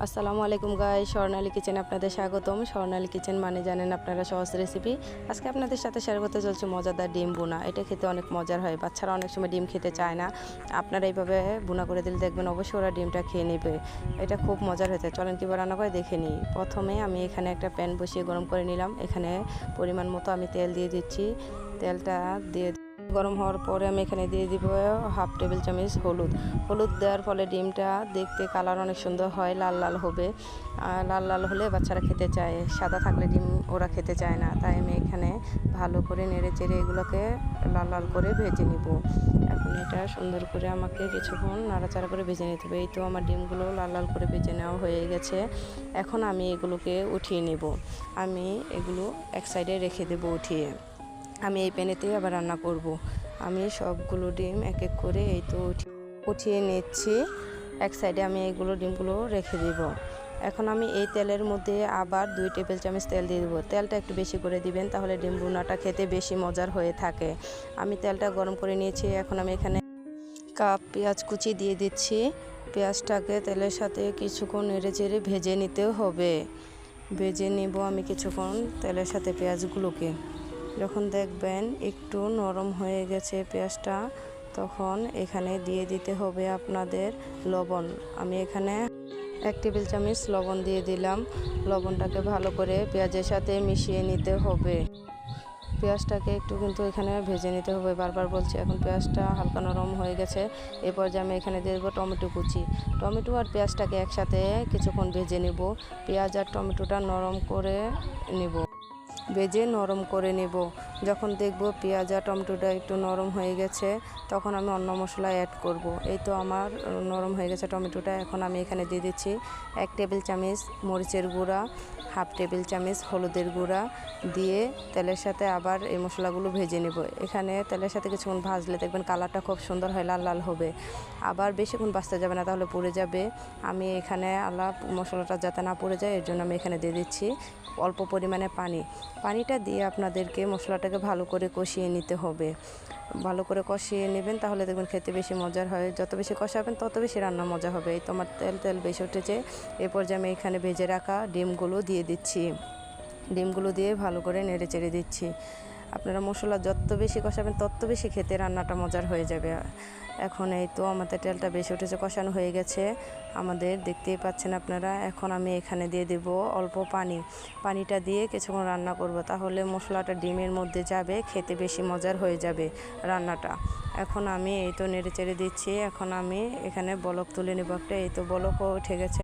আসসালামু আলাইকুম গাইস, স্বর্ণালী কিচেন আপনাদের স্বাগতম। স্বর্ণালী কিচেন মানে জানেন আপনারা সহজ রেসিপি। আজকে আপনাদের সাথে শেয়ার করতে চলছে মজাদার ডিম বোনা। এটা খেতে অনেক মজার হয়, বাচ্চারা অনেক সময় ডিম খেতে চায় না। আপনারা এইভাবে বোনা করে দিলে দেখবেন অবশ্যই ওরা ডিমটা খেয়ে নেবে। এটা খুব মজার হয়েছে। চলেন কীভাবে রান্না করে দেখে নিই। প্রথমে আমি এখানে একটা প্যান বসিয়ে গরম করে নিলাম। এখানে পরিমাণ মতো আমি তেল দিয়ে দিচ্ছি। তেলটা দিয়ে গরম হওয়ার পরে আমি এখানে দিয়ে দিব হাফ টেবিল চামচ হলুদ দেওয়ার ফলে ডিমটা দেখতে কালার অনেক সুন্দর হয়, লাল লাল হবে। লাল লাল হলে বাচ্চারা খেতে চায়, সাদা থাকলে ডিম ওরা খেতে চায় না। তাই আমি এখানে ভালো করে নেড়ে চেড়ে এগুলোকে লাল লাল করে ভেজে নিব। এখন এটা সুন্দর করে আমাকে কিছুক্ষণ নাড়াচাড়া করে ভেজে নিতে হবে। এই তো আমার ডিমগুলো লাল লাল করে ভেজে নেওয়া হয়ে গেছে। এখন আমি এগুলোকে উঠিয়ে নেব। আমি এগুলো এক সাইডে রেখে দেবো উঠিয়ে। আমি এই প্যানেতেই আবার রান্না করব। আমি সবগুলো ডিম এক এক করে এই তো উঠিয়ে নিচ্ছি। এক সাইডে আমি এইগুলো ডিমগুলো রেখে দেব। এখন আমি এই তেলের মধ্যে আবার 2 টেবিল চামচ তেল দিয়ে দেবো। তেলটা একটু বেশি করে দিবেন, তাহলে ডিম ভুনাটা খেতে বেশি মজার হয়ে থাকে। আমি তেলটা গরম করে নিয়েছি। এখন আমি এখানে কাপ পেঁয়াজ কুচি দিয়ে দিচ্ছি। পেঁয়াজটাকে তেলের সাথে কিছুক্ষণ নেড়ে চেড়ে ভেজে নিতে হবে। ভেজে নিব আমি কিছুক্ষণ তেলের সাথে পেঁয়াজগুলোকে। যখন দেখবেন একটু নরম হয়ে গেছে পেঁয়াজটা, তখন এখানে দিয়ে দিতে হবে আপনাদের লবণ। আমি এখানে 1 টেবিল চামচ লবণ দিয়ে দিলাম। লবণটাকে ভালো করে পেঁয়াজের সাথে মিশিয়ে নিতে হবে। পেঁয়াজটাকে একটু কিন্তু এখানে ভেজে নিতে হবে, বারবার বলছি। এখন পেঁয়াজটা হালকা নরম হয়ে গেছে। এরপর যে আমি এখানে দিয়ে দেবো টমেটো কুচি। টমেটো আর পেঁয়াজটাকে একসাথে কিছুক্ষণ ভেজে নেব। পেঁয়াজ আর টমেটোটা নরম করে নেব, ভেজে নরম করে নেব। যখন দেখব পেঁয়াজ আর টমেটোটা একটু নরম হয়ে গেছে, তখন আমি অন্য মশলা অ্যাড করব। এই তো আমার নরম হয়ে গেছে টমেটোটা। এখন আমি এখানে দিয়ে দিচ্ছি 1 টেবিল চামচ মরিচের গুঁড়া, হাফ টেবিল চামচ হলুদের গুঁড়া দিয়ে তেলের সাথে আবার এই মশলাগুলো ভেজে নেব। এখানে তেলের সাথে কিছুক্ষণ ভাজলে দেখবেন কালারটা খুব সুন্দর হয়, লাল লাল হবে। আবার বেশিক্ষণ ভাজতে যাবে না, তাহলে পুড়ে যাবে। আমি এখানে মশলাটা যাতে না পুড়ে যায়, এর জন্য আমি এখানে দিয়ে দিচ্ছি অল্প পরিমাণে পানিটা দিয়ে আপনাদেরকে মশলাটাকে ভালো করে কষিয়ে নিতে হবে। ভালো করে কষিয়ে নেবেন, তাহলে দেখবেন খেতে বেশি মজার হয়। যত বেশি কষাবেন তত বেশি রান্না মজা হবে। এই তোমার তেল বেশি উঠেছে। এরপর যে আমি এখানে ভেজে রাখা ডিমগুলো দিয়ে দিচ্ছি। ডিমগুলো দিয়ে ভালো করে নেড়ে চেড়ে দিচ্ছি। আপনারা মশলা যত বেশি কষাবেন তত বেশি খেতে রান্নাটা মজার হয়ে যাবে। এখন এই তো আমাদের তেলটা বেশি উঠেছে, কষানো হয়ে গেছে আমাদের, দেখতেই পাচ্ছেন আপনারা। এখন আমি এখানে দিয়ে দেব অল্প পানিটা দিয়ে কিছুক্ষণ রান্না করব, তাহলে মশলাটা ডিমের মধ্যে যাবে, খেতে বেশি মজার হয়ে যাবে রান্নাটা। এখন আমি এই তো নেড়ে চেড়ে দিচ্ছি। এখন আমি এখানে বলক তুলে নেব একটা। এই তো বলকও উঠে গেছে।